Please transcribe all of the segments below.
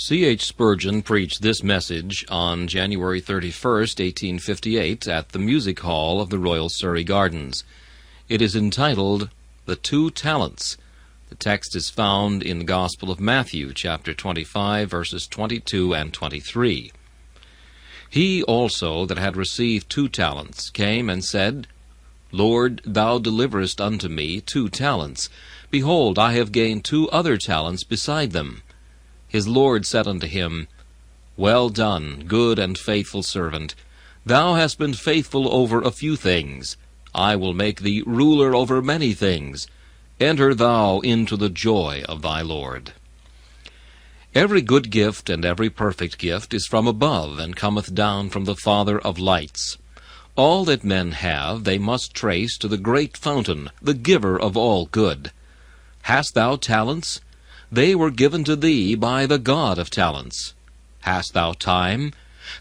C.H. Spurgeon preached this message on January 31st, 1858, at the Music Hall of the Royal Surrey Gardens. It is entitled, "The 2 Talents." The text is found in the Gospel of Matthew, chapter 25, verses 22 and 23. He also that had received 2 talents came and said, Lord, thou deliveredst unto me 2 talents. Behold, I have gained 2 other talents beside them. His Lord said unto him, Well done, good and faithful servant. Thou hast been faithful over a few things. I will make thee ruler over many things. Enter thou into the joy of thy Lord. Every good gift and every perfect gift is from above, and cometh down from the Father of lights. All that men have they must trace to the great fountain, the giver of all good. Hast thou talents? They were given to thee by the God of talents. Hast thou time?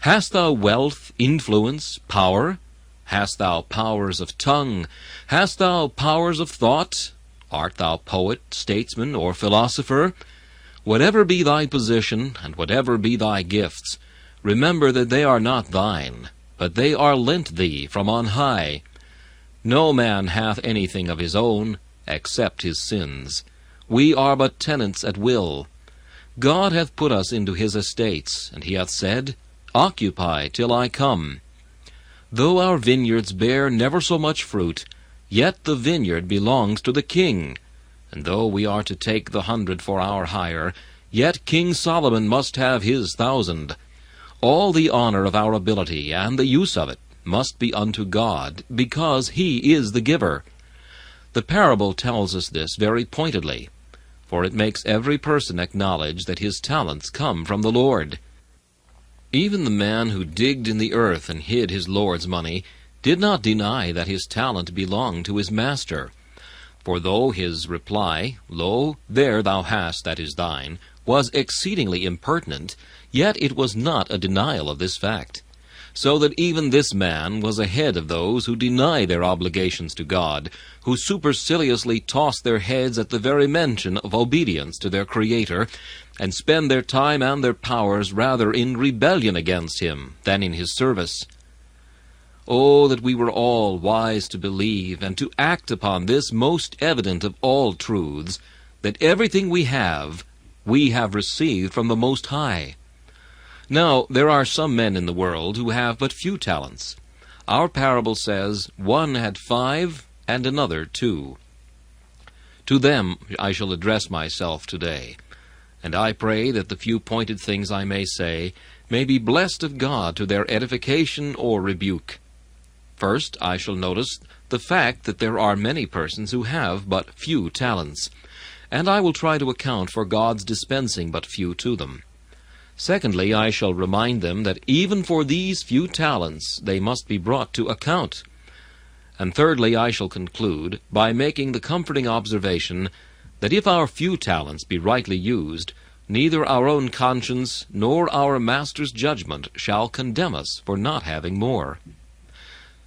Hast thou wealth, influence, power? Hast thou powers of tongue? Hast thou powers of thought? Art thou poet, statesman, or philosopher? Whatever be thy position, and whatever be thy gifts, remember that they are not thine, but they are lent thee from on high. No man hath anything of his own, except his sins. We are but tenants at will. God hath put us into his estates, and he hath said, Occupy till I come. Though our vineyards bear never so much fruit, yet the vineyard belongs to the king. And though we are to take the 100 for our hire, yet King Solomon must have his 1,000. All the honor of our ability, and the use of it, must be unto God, because he is the giver. The parable tells us this very pointedly, for it makes every person acknowledge that his talents come from the Lord. Even the man who digged in the earth and hid his Lord's money did not deny that his talent belonged to his master. For though his reply, Lo, there thou hast that is thine, was exceedingly impertinent, yet it was not a denial of this fact. So that even this man was ahead of those who deny their obligations to God, who superciliously toss their heads at the very mention of obedience to their Creator, and spend their time and their powers rather in rebellion against him than in his service. Oh, that we were all wise to believe and to act upon this most evident of all truths, that everything we have received from the Most High. Now, there are some men in the world who have but few talents. Our parable says, one had 5, and another 2. To them I shall address myself today, and I pray that the few pointed things I may say may be blessed of God to their edification or rebuke. First, I shall notice the fact that there are many persons who have but few talents, and I will try to account for God's dispensing but few to them. Secondly, I shall remind them that even for these few talents they must be brought to account. And thirdly, I shall conclude by making the comforting observation that if our few talents be rightly used, neither our own conscience nor our Master's judgment shall condemn us for not having more.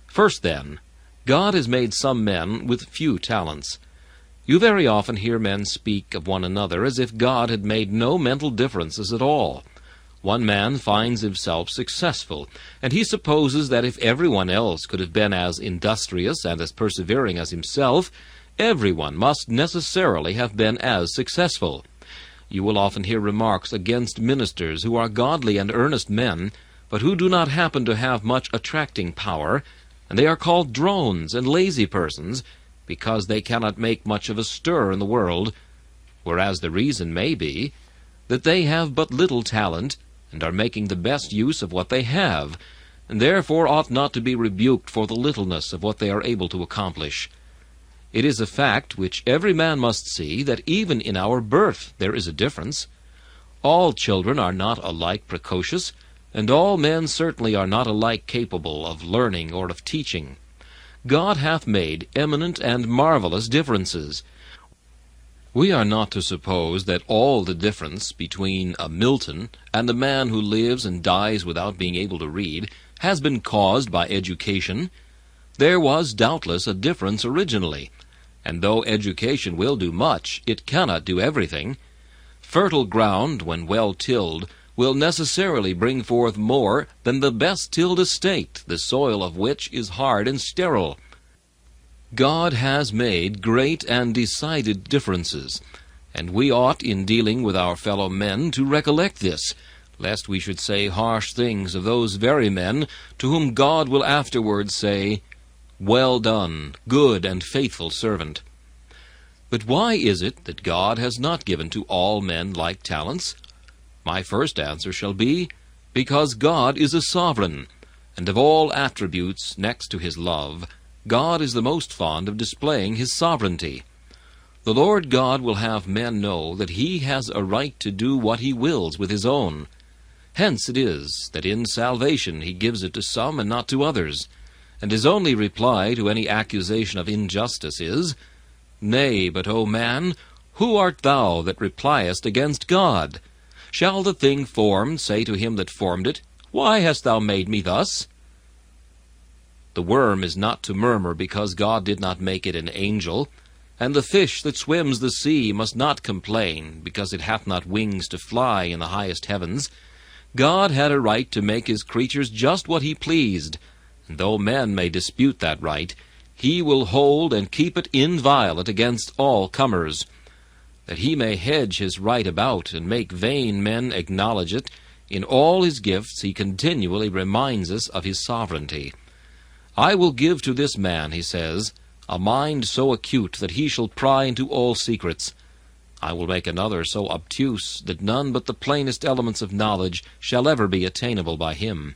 First then, God has made some men with few talents. You very often hear men speak of one another as if God had made no mental differences at all. One man finds himself successful, and he supposes that if everyone else could have been as industrious and as persevering as himself, everyone must necessarily have been as successful. You will often hear remarks against ministers who are godly and earnest men, but who do not happen to have much attracting power, and they are called drones and lazy persons, because they cannot make much of a stir in the world, whereas the reason may be that they have but little talent, and are making the best use of what they have, and therefore ought not to be rebuked for the littleness of what they are able to accomplish. It is a fact which every man must see that even in our birth there is a difference. All children are not alike precocious, and all men certainly are not alike capable of learning or of teaching. God hath made eminent and marvelous differences. We are not to suppose that all the difference between a Milton and a man who lives and dies without being able to read has been caused by education. There was doubtless a difference originally, and though education will do much, it cannot do everything. Fertile ground, when well tilled, will necessarily bring forth more than the best tilled estate, the soil of which is hard and sterile. God has made great and decided differences, and we ought, in dealing with our fellow men, to recollect this, lest we should say harsh things of those very men to whom God will afterwards say, "Well done, good and faithful servant." But why is it that God has not given to all men like talents? My first answer shall be, because God is a sovereign, and of all attributes next to his love, God is the most fond of displaying his sovereignty. The Lord God will have men know that he has a right to do what he wills with his own. Hence it is that in salvation he gives it to some and not to others, and his only reply to any accusation of injustice is, "Nay, but, O man, who art thou that repliest against God? Shall the thing formed say to him that formed it, Why hast thou made me thus?" The worm is not to murmur because God did not make it an angel, and the fish that swims the sea must not complain because it hath not wings to fly in the highest heavens. God had a right to make his creatures just what he pleased, and though men may dispute that right, he will hold and keep it inviolate against all comers. That he may hedge his right about and make vain men acknowledge it, in all his gifts he continually reminds us of his sovereignty. "I will give to this man," he says, "a mind so acute that he shall pry into all secrets. I will make another so obtuse that none but the plainest elements of knowledge shall ever be attainable by him.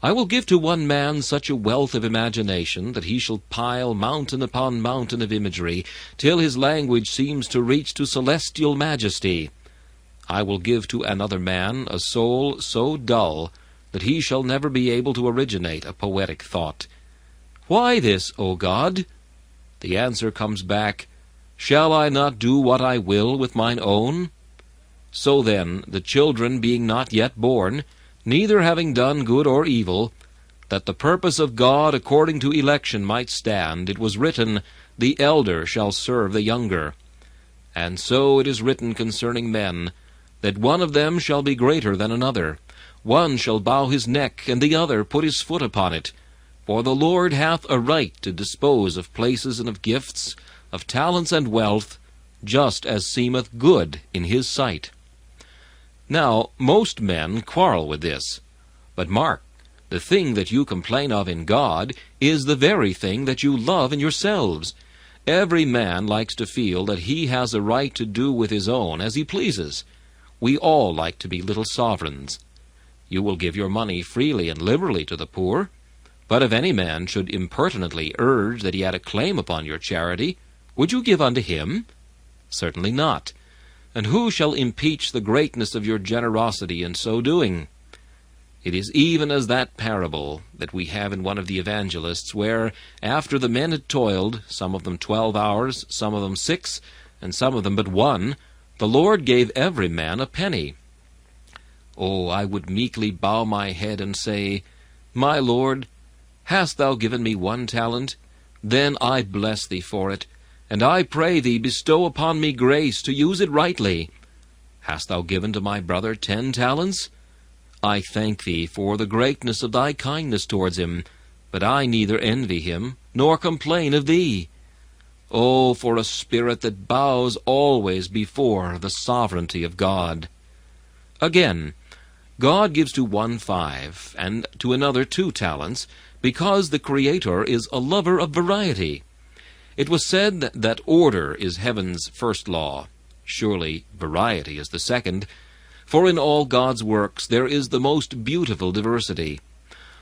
I will give to one man such a wealth of imagination that he shall pile mountain upon mountain of imagery, till his language seems to reach to celestial majesty. I will give to another man a soul so dull that he shall never be able to originate a poetic thought. Why this, O God? The answer comes back, Shall I not do what I will with mine own? So then, the children being not yet born, neither having done good or evil, that the purpose of God according to election might stand, it was written, The elder shall serve the younger. And so it is written concerning men, that one of them shall be greater than another. One shall bow his neck, and the other put his foot upon it. For the Lord hath a right to dispose of places and of gifts, of talents and wealth, just as seemeth good in his sight. Now, most men quarrel with this. But mark, the thing that you complain of in God is the very thing that you love in yourselves. Every man likes to feel that he has a right to do with his own as he pleases. We all like to be little sovereigns. You will give your money freely and liberally to the poor. But if any man should impertinently urge that he had a claim upon your charity, would you give unto him? Certainly not. And who shall impeach the greatness of your generosity in so doing? It is even as that parable that we have in one of the evangelists, where, after the men had toiled, some of them 12 hours, some of them 6, and some of them but 1, the Lord gave every man a penny. Oh, I would meekly bow my head and say, My Lord, hast thou given me 1 talent? Then I bless thee for it, and I pray thee bestow upon me grace to use it rightly. Hast thou given to my brother 10 talents? I thank thee for the greatness of thy kindness towards him, but I neither envy him, nor complain of thee. Oh, for a spirit that bows always before the sovereignty of God. Again, God gives to one 5, and to another 2 talents, because the Creator is a lover of variety. It was said that order is heaven's first law. Surely variety is the second. For in all God's works there is the most beautiful diversity.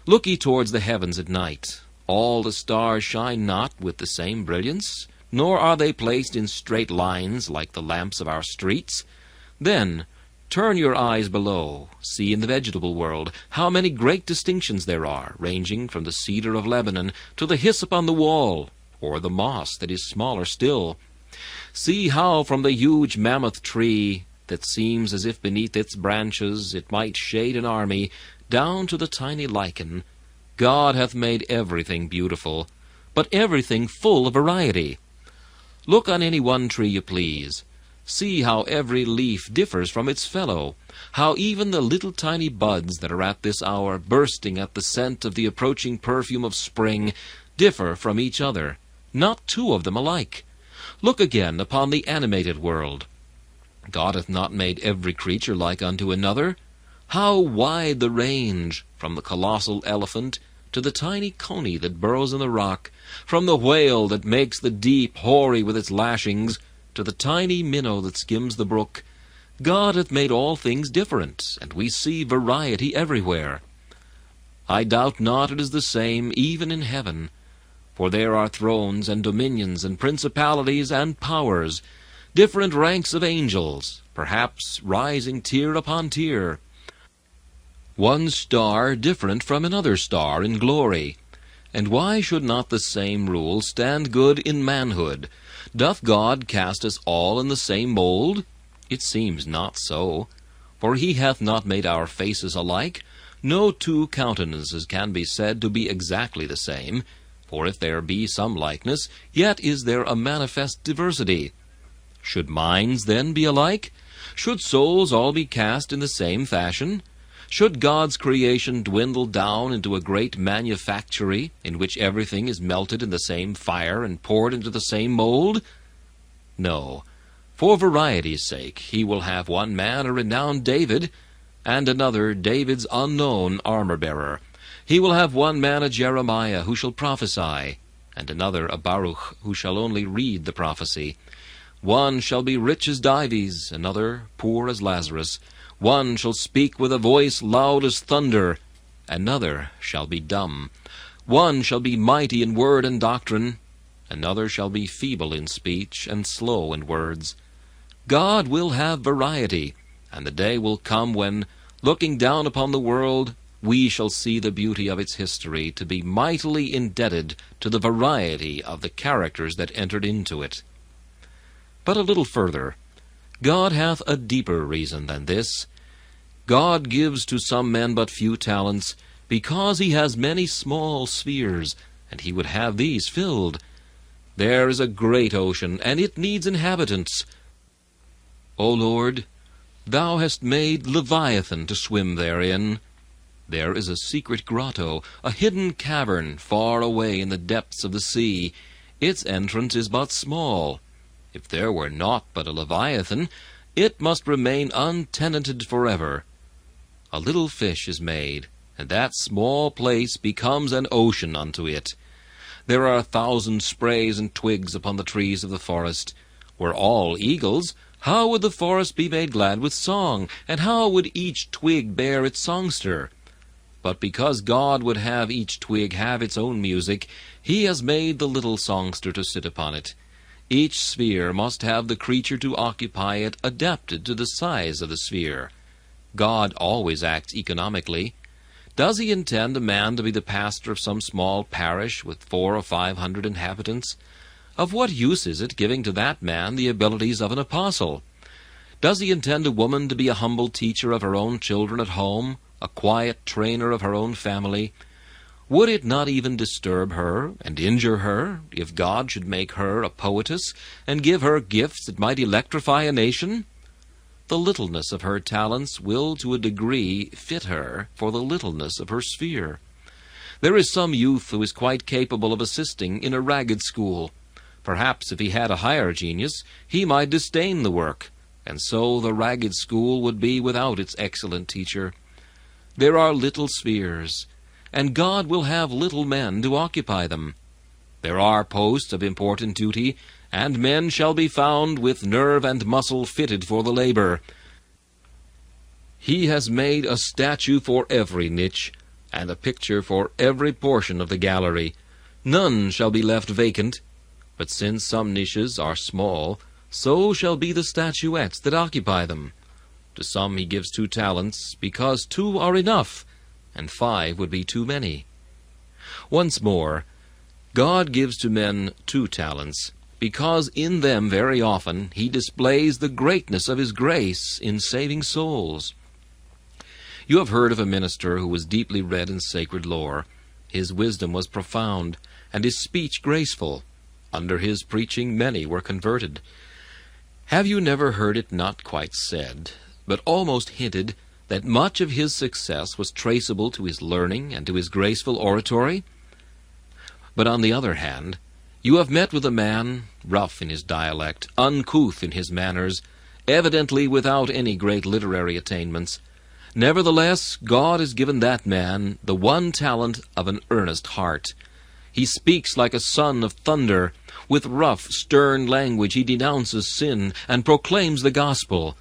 Look ye towards the heavens at night. All the stars shine not with the same brilliance, nor are they placed in straight lines like the lamps of our streets. Then turn your eyes below. See in the vegetable world how many great distinctions there are, ranging from the cedar of Lebanon to the hyssop on the wall, or the moss that is smaller still. See how from the huge mammoth tree, that seems as if beneath its branches it might shade an army, down to the tiny lichen, God hath made everything beautiful, but everything full of variety. Look on any one tree you please. See how every leaf differs from its fellow, how even the little tiny buds that are at this hour bursting at the scent of the approaching perfume of spring differ from each other, not two of them alike. Look again upon the animated world. God hath not made every creature like unto another. How wide the range, from the colossal elephant to the tiny coney that burrows in the rock, from the whale that makes the deep hoary with its lashings, to the tiny minnow that skims the brook. God hath made all things different, and we see variety everywhere. I doubt not it is the same even in heaven, for there are thrones and dominions and principalities and powers, different ranks of angels, perhaps rising tier upon tier. One star different from another star in glory. And why should not the same rule stand good in manhood? Doth God cast us all in the same mold? It seems not so. For he hath not made our faces alike. No two countenances can be said to be exactly the same. For if there be some likeness, yet is there a manifest diversity. Should minds then be alike? Should souls all be cast in the same fashion? Should God's creation dwindle down into a great manufactory, in which everything is melted in the same fire and poured into the same mold? No. For variety's sake, he will have one man a renowned David, and another David's unknown armor-bearer. He will have one man a Jeremiah, who shall prophesy, and another a Baruch, who shall only read the prophecy. One shall be rich as Dives, another poor as Lazarus. One shall speak with a voice loud as thunder, another shall be dumb. One shall be mighty in word and doctrine, another shall be feeble in speech and slow in words. God will have variety, and the day will come when, looking down upon the world, we shall see the beauty of its history to be mightily indebted to the variety of the characters that entered into it. But a little further, God hath a deeper reason than this. God gives to some men but few talents, because he has many small spheres, and he would have these filled. There is a great ocean, and it needs inhabitants. O Lord, thou hast made Leviathan to swim therein. There is a secret grotto, a hidden cavern, far away in the depths of the sea. Its entrance is but small. If there were naught but a Leviathan, it must remain untenanted forever. A little fish is made, and that small place becomes an ocean unto it. There are 1,000 sprays and twigs upon the trees of the forest. Were all eagles, how would the forest be made glad with song, and how would each twig bear its songster? But because God would have each twig have its own music, he has made the little songster to sit upon it. Each sphere must have the creature to occupy it adapted to the size of the sphere. God always acts economically. Does he intend a man to be the pastor of some small parish with 400 or 500 inhabitants? Of what use is it giving to that man the abilities of an apostle? Does he intend a woman to be a humble teacher of her own children at home, a quiet trainer of her own family? Would it not even disturb her and injure her if God should make her a poetess and give her gifts that might electrify a nation? The littleness of her talents will to a degree fit her for the littleness of her sphere. There is some youth who is quite capable of assisting in a ragged school. Perhaps if he had a higher genius, he might disdain the work, and so the ragged school would be without its excellent teacher. There are little spheres, and God will have little men to occupy them. There are posts of important duty, and men shall be found with nerve and muscle fitted for the labor. He has made a statue for every niche, and a picture for every portion of the gallery. None shall be left vacant. But since some niches are small, so shall be the statuettes that occupy them. To some he gives 2 talents, because 2 are enough, and 5 would be too many. Once more, God gives to men 2 talents, because in them very often he displays the greatness of his grace in saving souls. You have heard of a minister who was deeply read in sacred lore. His wisdom was profound, and his speech graceful. Under his preaching many were converted. Have you never heard it not quite said, but almost hinted, that much of his success was traceable to his learning and to his graceful oratory? But on the other hand, you have met with a man, rough in his dialect, uncouth in his manners, evidently without any great literary attainments. Nevertheless, God has given that man the one talent of an earnest heart. He speaks like a son of thunder. With rough, stern language he denounces sin and proclaims the gospel.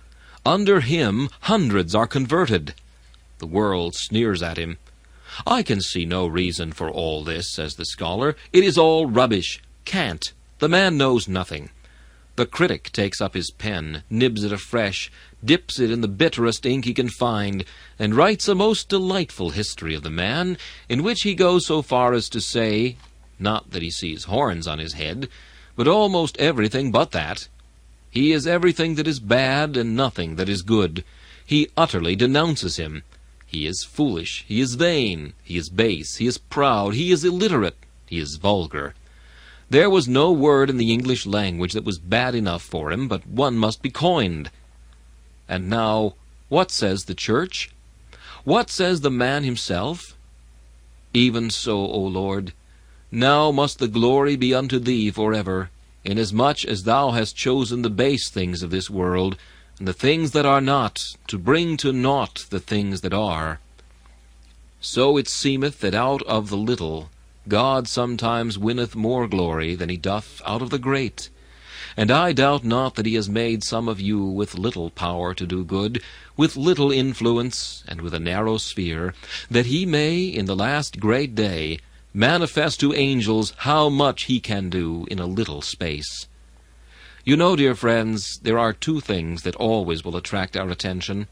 Under him hundreds are converted. The world sneers at him. "I can see no reason for all this," says the scholar. "It is all rubbish. Cant. The man knows nothing." The critic takes up his pen, nibs it afresh, dips it in the bitterest ink he can find, and writes a most delightful history of the man, in which he goes so far as to say, not that he sees horns on his head, but almost everything but that. He is everything that is bad and nothing that is good. He utterly denounces him. He is foolish, he is vain, he is base, he is proud, he is illiterate, he is vulgar. There was no word in the English language that was bad enough for him, but one must be coined. And now, what says the church? What says the man himself? "Even so, O Lord, now must the glory be unto thee forever, inasmuch as thou hast chosen the base things of this world, and the things that are not, to bring to naught the things that are. So it seemeth that out of the little God sometimes winneth more glory than he doth out of the great. And I doubt not that he has made some of you with little power to do good, with little influence, and with a narrow sphere, that he may, in the last great day, manifest to angels how much he can do in a little space." You know, dear friends, there are two things that always will attract our attention.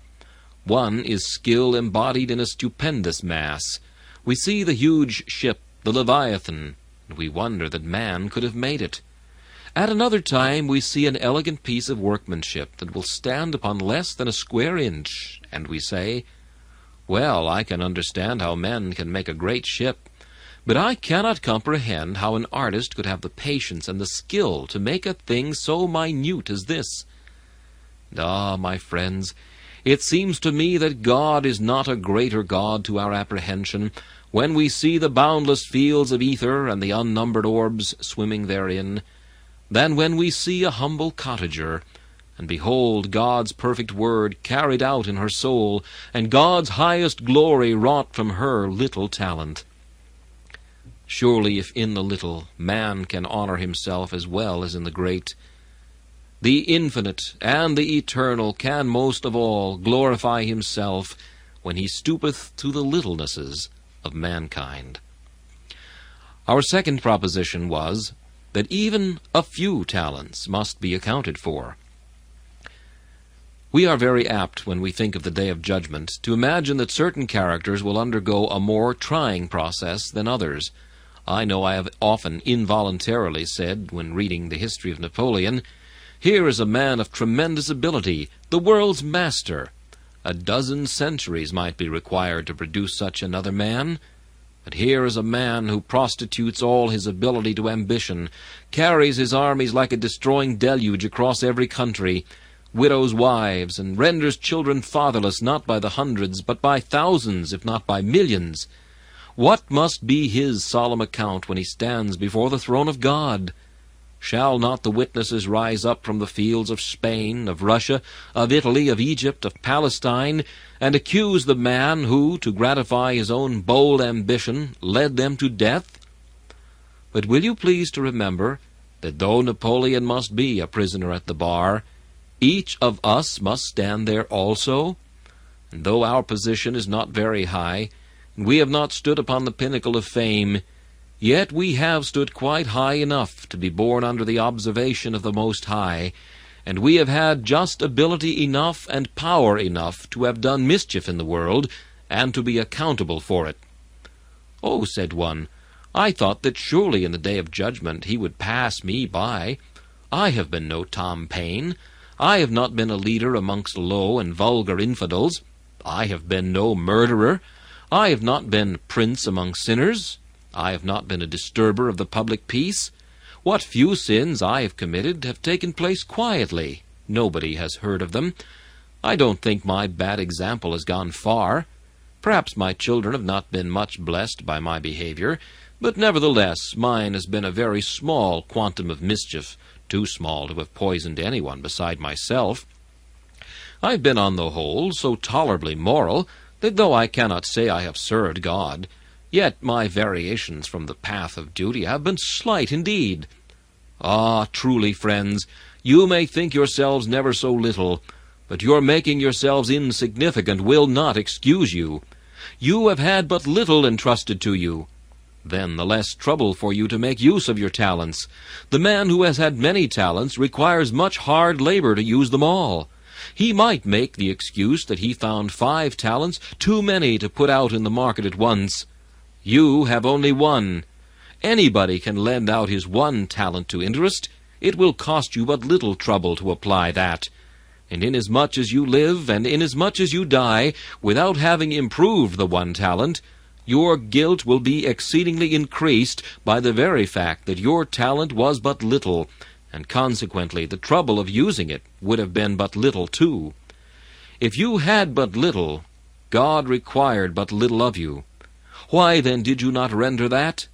One is skill embodied in a stupendous mass. We see the huge ship, the Leviathan, and we wonder that man could have made it. At another time we see an elegant piece of workmanship that will stand upon less than a square inch, and we say, "Well, I can understand how men can make a great ship, but I cannot comprehend how an artist could have the patience and the skill to make a thing so minute as this." Ah, my friends, it seems to me that God is not a greater God to our apprehension when we see the boundless fields of ether and the unnumbered orbs swimming therein, than when we see a humble cottager, and behold God's perfect word carried out in her soul, and God's highest glory wrought from her little talent. Surely if in the little man can honor himself as well as in the great, the infinite and the eternal can most of all glorify himself when he stoopeth to the littlenesses of mankind. Our second proposition was that even a few talents must be accounted for. We are very apt, when we think of the day of judgment, to imagine that certain characters will undergo a more trying process than others. I know I have often involuntarily said, when reading the history of Napoleon, "Here is a man of tremendous ability, the world's master. A dozen centuries might be required to produce such another man. But here is a man who prostitutes all his ability to ambition, carries his armies like a destroying deluge across every country, widows' wives, and renders children fatherless not by the hundreds, but by thousands, if not by millions. What must be his solemn account when he stands before the throne of God? Shall not the witnesses rise up from the fields of Spain, of Russia, of Italy, of Egypt, of Palestine, and accuse the man who, to gratify his own bold ambition, led them to death? But will you please to remember that though Napoleon must be a prisoner at the bar, each of us must stand there also? And though our position is not very high, and we have not stood upon the pinnacle of fame, yet we have stood quite high enough to be born under the observation of the Most High, and we have had just ability enough and power enough to have done mischief in the world, and to be accountable for it. "Oh," said one, "I thought that surely in the day of judgment he would pass me by. I have been no Tom Paine. I have not been a leader amongst low and vulgar infidels. I have been no murderer. I have not been prince among sinners. I have not been a disturber of the public peace. What few sins I have committed have taken place quietly, Nobody has heard of them. I don't think my bad example has gone far. Perhaps my children have not been much blessed by my behavior, but nevertheless mine has been a very small quantum of mischief, too small to have poisoned anyone beside myself. I've been on the whole so tolerably moral that though I cannot say I have served God, yet my variations from the path of duty have been slight indeed. Ah, truly, friends, you may think yourselves never so little, but your making yourselves insignificant will not excuse you. You have had but little entrusted to you. Then the less trouble for you to make use of your talents. The man who has had many talents requires much hard labor to use them all. He might make the excuse that he found 5 talents too many to put out in the market at once. You have only 1. Anybody can lend out his 1 talent to interest. It will cost you but little trouble to apply that. And inasmuch as you live, and inasmuch as you die, without having improved the 1 talent, your guilt will be exceedingly increased by the very fact that your talent was but little, and consequently the trouble of using it would have been but little too. If you had but little, God required but little of you. Why then did you not render that?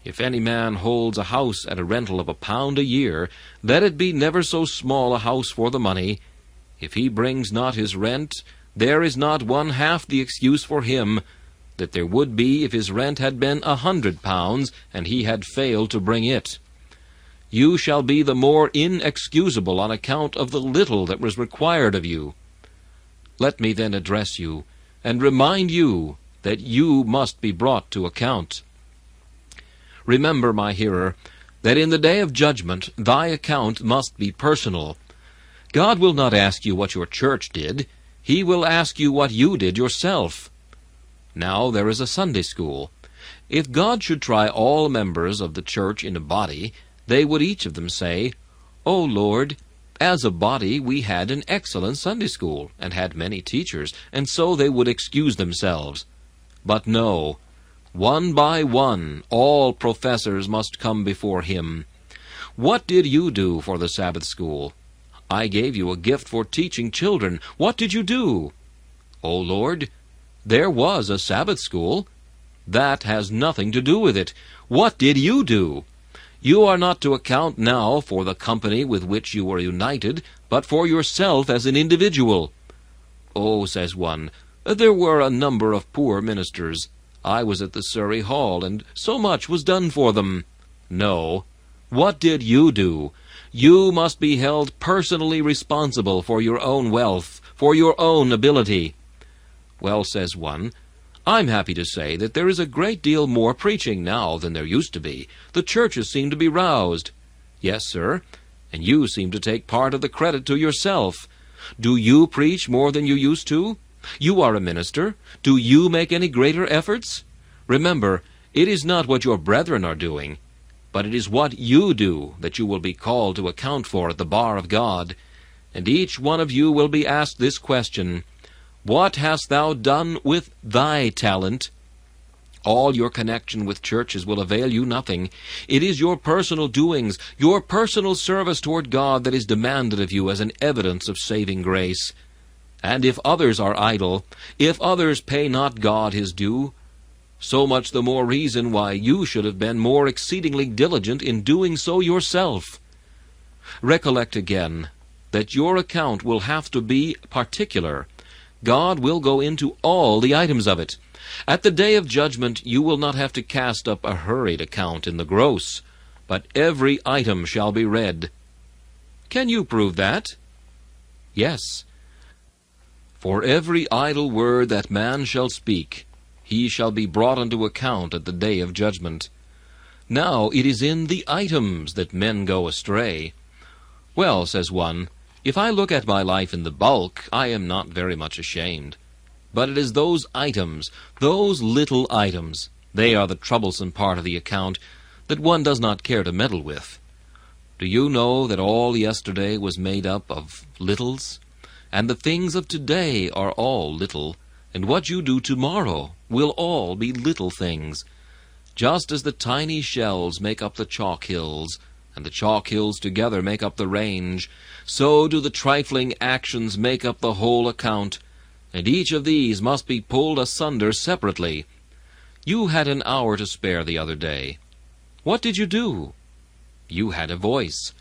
If any man holds a house at a rental of £1 a year, let it be never so small a house for the money. If he brings not his rent, there is not 1/2 the excuse for him that there would be if his rent had been £100, and he had failed to bring it. You shall be the more inexcusable on account of the little that was required of you. Let me then address you, and remind you that you must be brought to account. Remember, my hearer, that in the day of judgment thy account must be personal. God will not ask you what your church did. He will ask you what you did yourself. Now there is a Sunday school. If God should try all members of the church in a body, they would each of them say, "O Lord, as a body we had an excellent Sunday school, and had many teachers," and so they would excuse themselves. But no, one by one, all professors must come before him. What did you do for the Sabbath school? I gave you a gift for teaching children. What did you do? O Lord, there was a Sabbath school. That has nothing to do with it. What did you do? You are not to account now for the company with which you were united, but for yourself as an individual. Oh, says one, there were a number of poor ministers. I was at the Surrey Hall, and so much was done for them. No. What did you do? You must be held personally responsible for your own wealth, for your own ability. Well, says one, I'm happy to say that there is a great deal more preaching now than there used to be. The churches seem to be roused. Yes, sir, and you seem to take part of the credit to yourself. Do you preach more than you used to? You are a minister. Do you make any greater efforts? Remember, it is not what your brethren are doing, but it is what you do that you will be called to account for at the bar of God. And each one of you will be asked this question, "What hast thou done with thy talent?" All your connection with churches will avail you nothing. It is your personal doings, your personal service toward God that is demanded of you as an evidence of saving grace. And if others are idle, if others pay not God his due, so much the more reason why you should have been more exceedingly diligent in doing so yourself. Recollect again that your account will have to be particular. God will go into all the items of it. At the day of judgment you will not have to cast up a hurried account in the gross, but every item shall be read. Can you prove that? Yes. For every idle word that man shall speak, he shall be brought unto account at the day of judgment. Now it is in the items that men go astray. Well, says one, if I look at my life in the bulk, I am not very much ashamed. But it is those items, those little items, they are the troublesome part of the account that one does not care to meddle with. Do you know that all yesterday was made up of littles? And the things of today are all little, and what you do tomorrow will all be little things. Just as the tiny shells make up the chalk hills, and the chalk hills together make up the range, so do the trifling actions make up the whole account, and each of these must be pulled asunder separately. You had an hour to spare the other day. What did you do? You had a voice.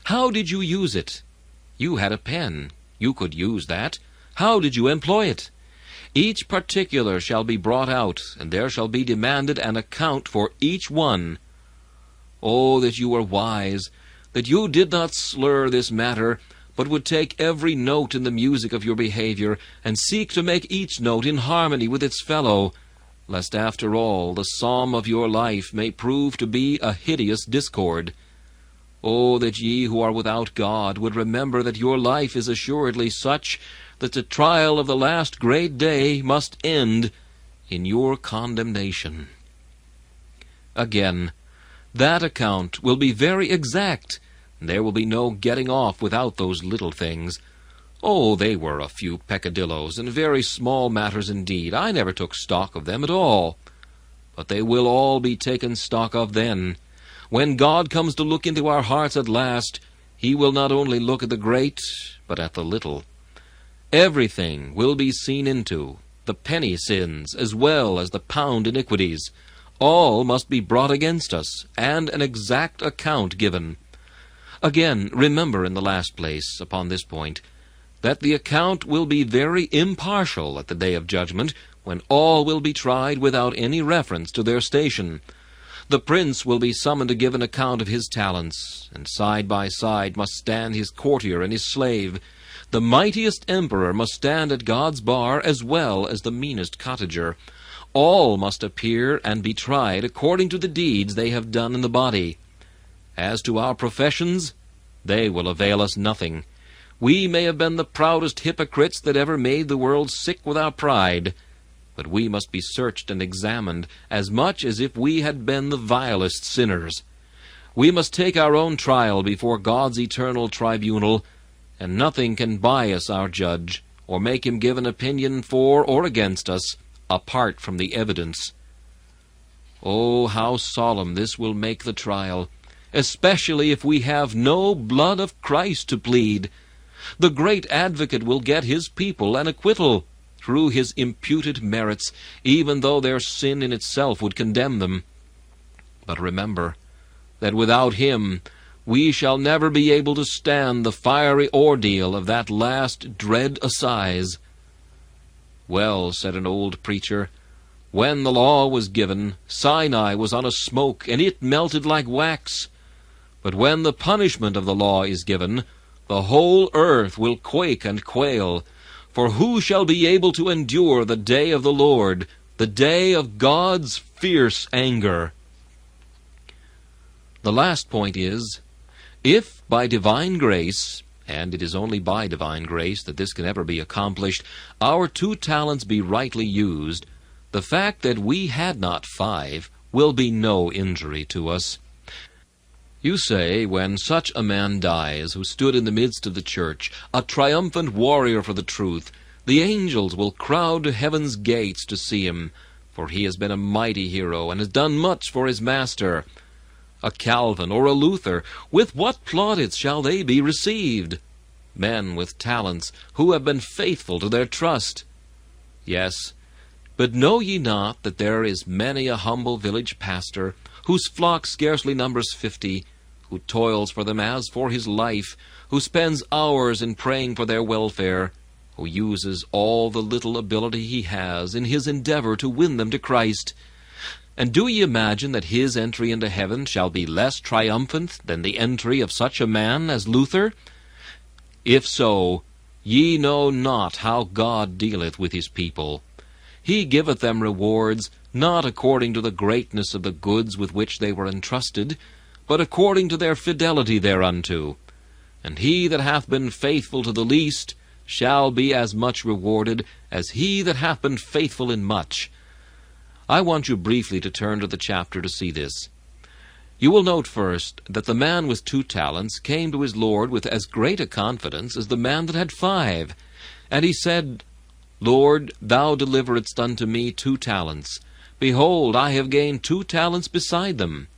How did you use it? You had a pen. You could use that. How did you employ it? Each particular shall be brought out, and there shall be demanded an account for each one. Oh, that you were wise, that you did not slur this matter, but would take every note in the music of your behavior, and seek to make each note in harmony with its fellow, lest after all the psalm of your life may prove to be a hideous discord. Oh, that ye who are without God would remember that your life is assuredly such that the trial of the last great day must end in your condemnation. Again, that account will be very exact. There will be no getting off without those little things. Oh, they were a few peccadilloes, and very small matters indeed. I never took stock of them at all. But they will all be taken stock of then. When God comes to look into our hearts at last, he will not only look at the great, but at the little. Everything will be seen into, the penny sins as well as the pound iniquities. All must be brought against us, and an exact account given. Again, remember in the last place, upon this point, that the account will be very impartial at the day of judgment, when all will be tried without any reference to their station. The prince will be summoned to give an account of his talents, and side by side must stand his courtier and his slave. The mightiest emperor must stand at God's bar as well as the meanest cottager. All must appear and be tried according to the deeds they have done in the body. As to our professions, they will avail us nothing. We may have been the proudest hypocrites that ever made the world sick with our pride, but we must be searched and examined as much as if we had been the vilest sinners. We must take our own trial before God's eternal tribunal, and nothing can bias our judge, or make him give an opinion for or against us, apart from the evidence. Oh, how solemn this will make the trial, especially if we have no blood of Christ to plead. The great advocate will get his people an acquittal through his imputed merits, even though their sin in itself would condemn them. But remember that without him we shall never be able to stand the fiery ordeal of that last dread assize. Well, said an old preacher, when the law was given, Sinai was on a smoke, and it melted like wax. But when the punishment of the law is given, the whole earth will quake and quail. For who shall be able to endure the day of the Lord, the day of God's fierce anger? The last point is, if by divine grace, and it is only by divine grace that this can ever be accomplished, our 2 talents be rightly used, the fact that we had not 5 will be no injury to us. You say, when such a man dies, who stood in the midst of the church, a triumphant warrior for the truth, the angels will crowd to heaven's gates to see him, for he has been a mighty hero, and has done much for his master. A Calvin or a Luther, with what plaudits shall they be received? Men with talents, who have been faithful to their trust. Yes, but know ye not that there is many a humble village pastor, whose flock scarcely numbers 50, who toils for them as for his life, who spends hours in praying for their welfare, who uses all the little ability he has in his endeavor to win them to Christ? And do ye imagine that his entry into heaven shall be less triumphant than the entry of such a man as Luther? If so, ye know not how God dealeth with his people. He giveth them rewards, not according to the greatness of the goods with which they were entrusted, but according to their fidelity thereunto. And he that hath been faithful to the least shall be as much rewarded as he that hath been faithful in much. I want you briefly to turn to the chapter to see this. You will note first that the man with 2 talents came to his Lord with as great a confidence as the man that had 5. And he said, Lord, thou deliveredst unto me 2 talents. Behold, I have gained 2 talents beside them.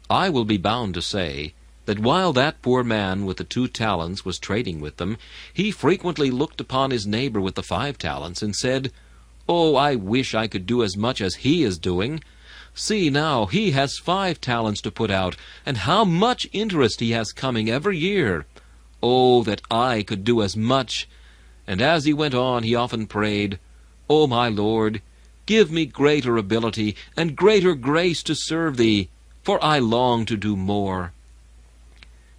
I will be bound to say that while that poor man with the 2 talents was trading with them, he frequently looked upon his neighbor with the 5 talents and said, "Oh, I wish I could do as much as he is doing. See now, he has 5 talents to put out, and how much interest he has coming every year. Oh, that I could do as much." And as he went on, he often prayed, "O my Lord, give me greater ability and greater grace to serve thee, for I long to do more."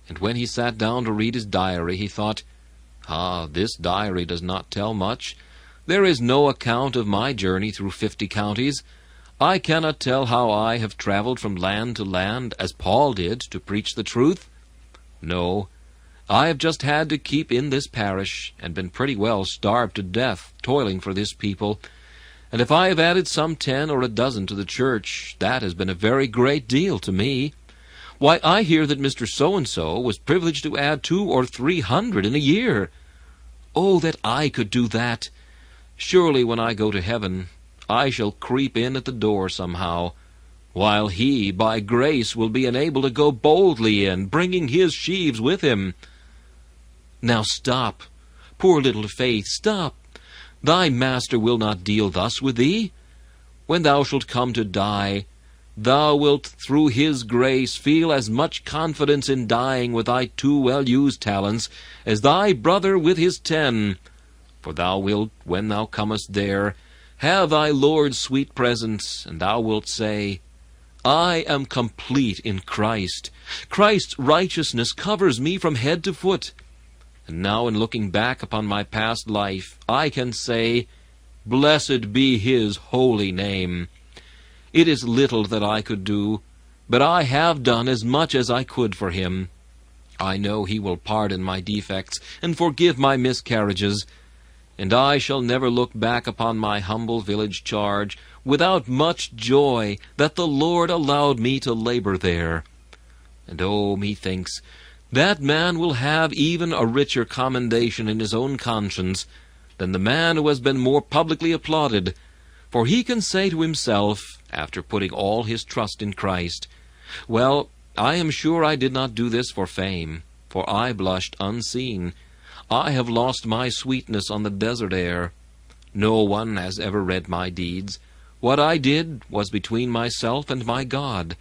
And when he sat down to read his diary, he thought, this diary does not tell much. There is no account of my journey through 50 counties. I cannot tell how I have traveled from land to land, as Paul did, to preach the truth. No, I have just had to keep in this parish, and been pretty well starved to death, toiling for this people. And if I have added some 10 or a dozen to the church, that has been a very great deal to me. Why, I hear that Mr. So-and-so was privileged to add 200 or 300 in a year. Oh, that I could do that! Surely when I go to heaven, I shall creep in at the door somehow, while he, by grace, will be enabled to go boldly in, bringing his sheaves with him. Now stop, poor little faith, stop. Thy master will not deal thus with thee. When thou shalt come to die, thou wilt through his grace feel as much confidence in dying with thy 2 well-used talents as thy brother with his 10. For thou wilt, when thou comest there, have thy Lord's sweet presence, and thou wilt say, "I am complete in Christ. Christ's righteousness covers me from head to foot. And now in looking back upon my past life, I can say, Blessed be his holy name. It is little that I could do, but I have done as much as I could for him. I know he will pardon my defects and forgive my miscarriages, and I shall never look back upon my humble village charge without much joy that the Lord allowed me to labor there. And oh, methinks, that man will have even a richer commendation in his own conscience than the man who has been more publicly applauded, for he can say to himself, after putting all his trust in Christ, "Well, I am sure I did not do this for fame, for I blushed unseen. I have lost my sweetness on the desert air. No one has ever read my deeds. What I did was between myself and my God,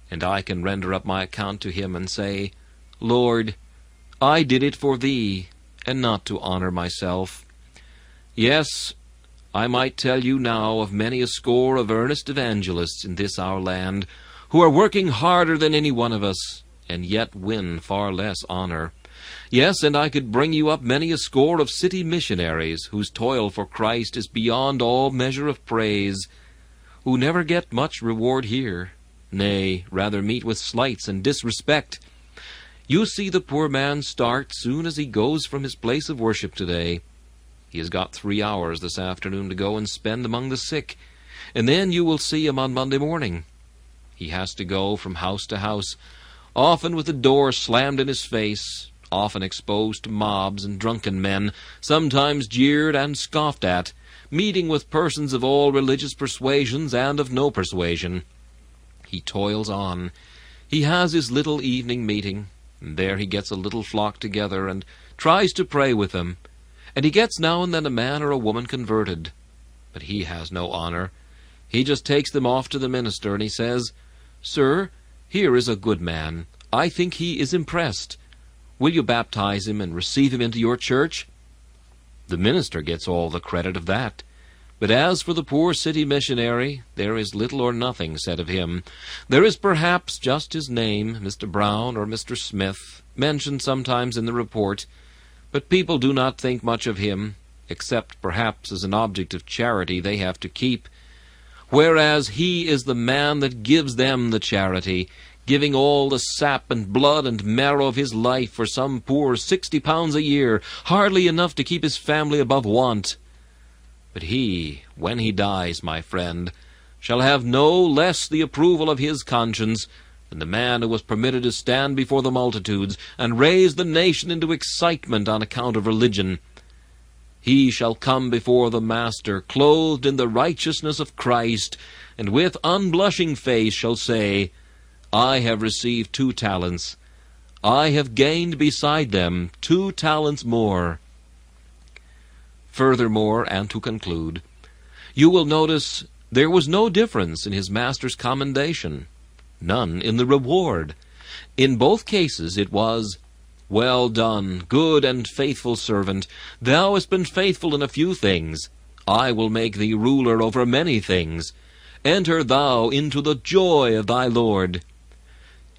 and I can render up my account to him and say, Lord, I did it for thee, and not to honor myself. Yes, I might tell you now of many a score of earnest evangelists in this our land, who are working harder than any one of us, and yet win far less honor. Yes, and I could bring you up many a score of city missionaries, whose toil for Christ is beyond all measure of praise, who never get much reward here, nay, rather meet with slights and disrespect. You see the poor man start soon as he goes from his place of worship today. He has got 3 hours this afternoon to go and spend among the sick, and then you will see him on Monday morning. He has to go from house to house, often with the door slammed in his face, often exposed to mobs and drunken men, sometimes jeered and scoffed at, meeting with persons of all religious persuasions and of no persuasion. He toils on. He has his little evening meeting, and there he gets a little flock together and tries to pray with them, and he gets now and then a man or a woman converted. But he has no honor. He just takes them off to the minister, and he says, Sir, here is a good man. I think he is impressed. Will you baptize him and receive him into your church? The minister gets all the credit of that. But as for the poor city missionary, there is little or nothing said of him. There is perhaps just his name, Mr. Brown or Mr. Smith, mentioned sometimes in the report, but people do not think much of him, except perhaps as an object of charity they have to keep, whereas he is the man that gives them the charity, giving all the sap and blood and marrow of his life for some poor 60 pounds a year, hardly enough to keep his family above want. But he, when he dies, my friend, shall have no less the approval of his conscience than the man who was permitted to stand before the multitudes and raise the nation into excitement on account of religion. He shall come before the Master, clothed in the righteousness of Christ, and with unblushing face shall say, I have received 2 talents. I have gained beside them 2 talents more. Furthermore, and to conclude, you will notice there was no difference in his master's commendation, none in the reward. In both cases it was, "Well done, good and faithful servant. Thou hast been faithful in a few things. I will make thee ruler over many things. Enter thou into the joy of thy Lord."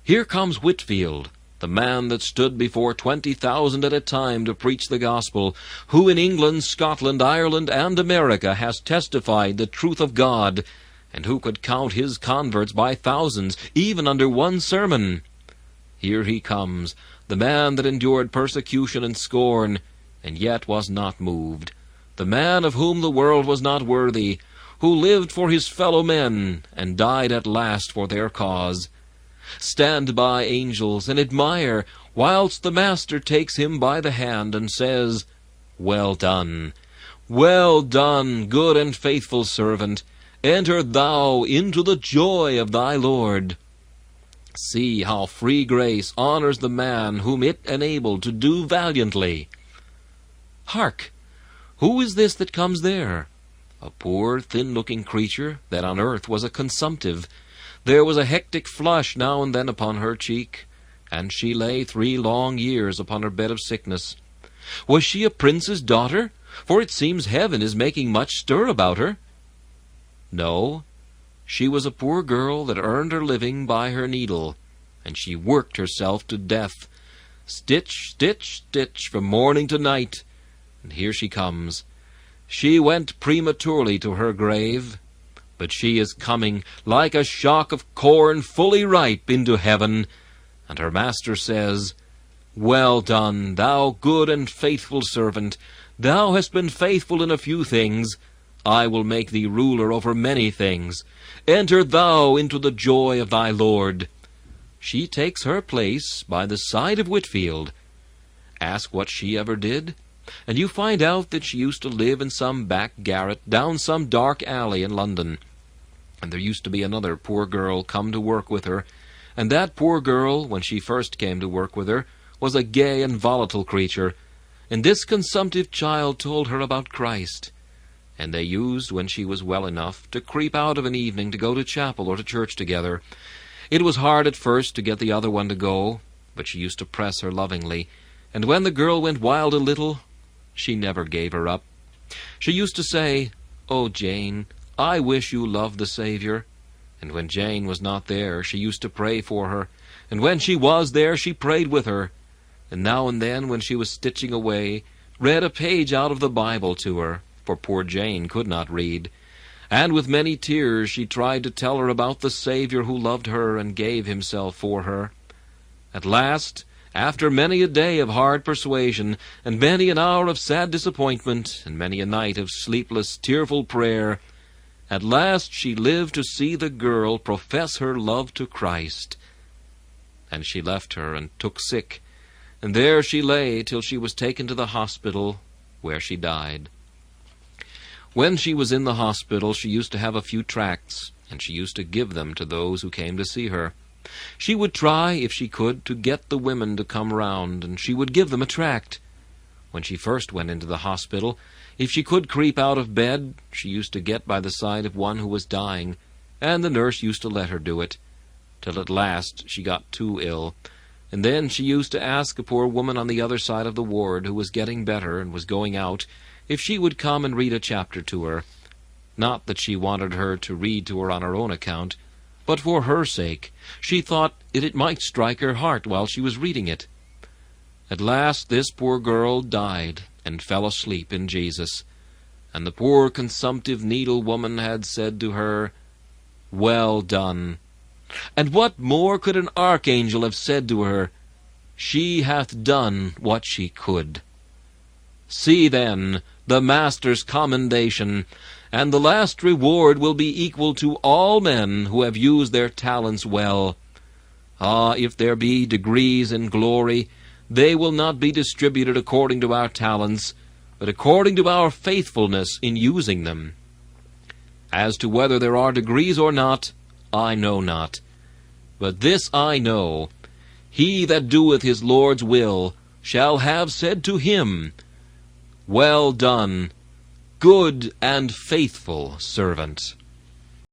Here comes Whitefield, the man that stood before 20,000 at a time to preach the gospel, who in England, Scotland, Ireland, and America has testified the truth of God, and who could count his converts by thousands, even under one sermon. Here he comes, the man that endured persecution and scorn, and yet was not moved, the man of whom the world was not worthy, who lived for his fellow men, and died at last for their cause. Stand by, angels, and admire, whilst the Master takes him by the hand and says, "Well done, good and faithful servant. Enter thou into the joy of thy Lord." See how free grace honors the man whom it enabled to do valiantly. Hark! Who is this that comes there? A poor, thin-looking creature that on earth was a consumptive. There was a hectic flush now and then upon her cheek, and she lay 3 long years upon her bed of sickness. Was she a prince's daughter? For it seems heaven is making much stir about her. No, she was a poor girl that earned her living by her needle, and she worked herself to death, stitch, stitch, stitch, from morning to night. And here she comes. She went prematurely to her grave, but she is coming like a shock of corn fully ripe into heaven, and her Master says, "Well done, thou good and faithful servant. Thou hast been faithful in a few things. I will make thee ruler over many things. Enter thou into the joy of thy Lord." She takes her place by the side of Whitefield. Ask what she ever did, and you find out that she used to live in some back garret down some dark alley in London. And there used to be another poor girl come to work with her, and that poor girl, when she first came to work with her, was a gay and volatile creature, and this consumptive child told her about Christ. And they used, when she was well enough, to creep out of an evening to go to chapel or to church together. It was hard at first to get the other one to go, but she used to press her lovingly, and when the girl went wild a little, she never gave her up. She used to say, "Oh, Jane, I wish you loved the Savior." And when Jane was not there, she used to pray for her, and when she was there, she prayed with her, and now and then, when she was stitching away, read a page out of the Bible to her, for poor Jane could not read. And with many tears she tried to tell her about the Savior who loved her and gave himself for her. At last, after many a day of hard persuasion, and many an hour of sad disappointment, and many a night of sleepless, tearful prayer, at last she lived to see the girl profess her love to Christ. And she left her and took sick, and there she lay till she was taken to the hospital, where she died. When she was in the hospital, she used to have a few tracts, and she used to give them to those who came to see her. She would try, if she could, to get the women to come round, and she would give them a tract. When she first went into the hospital, if she could creep out of bed, she used to get by the side of one who was dying, and the nurse used to let her do it, till at last she got too ill, and then she used to ask a poor woman on the other side of the ward, who was getting better and was going out, if she would come and read a chapter to her. Not that she wanted her to read to her on her own account, but for her sake. She thought it might strike her heart while she was reading it. At last this poor girl died and fell asleep in Jesus, and the poor consumptive needle-woman had said to her, "Well done." And what more could an archangel have said to her? She hath done what she could. See, then, the Master's commendation, and the last reward will be equal to all men who have used their talents well. Ah, if there be degrees in glory, they will not be distributed according to our talents, but according to our faithfulness in using them. As to whether there are degrees or not, I know not. But this I know, He that doeth his Lord's will shall have said to him, Well done, good and faithful servant.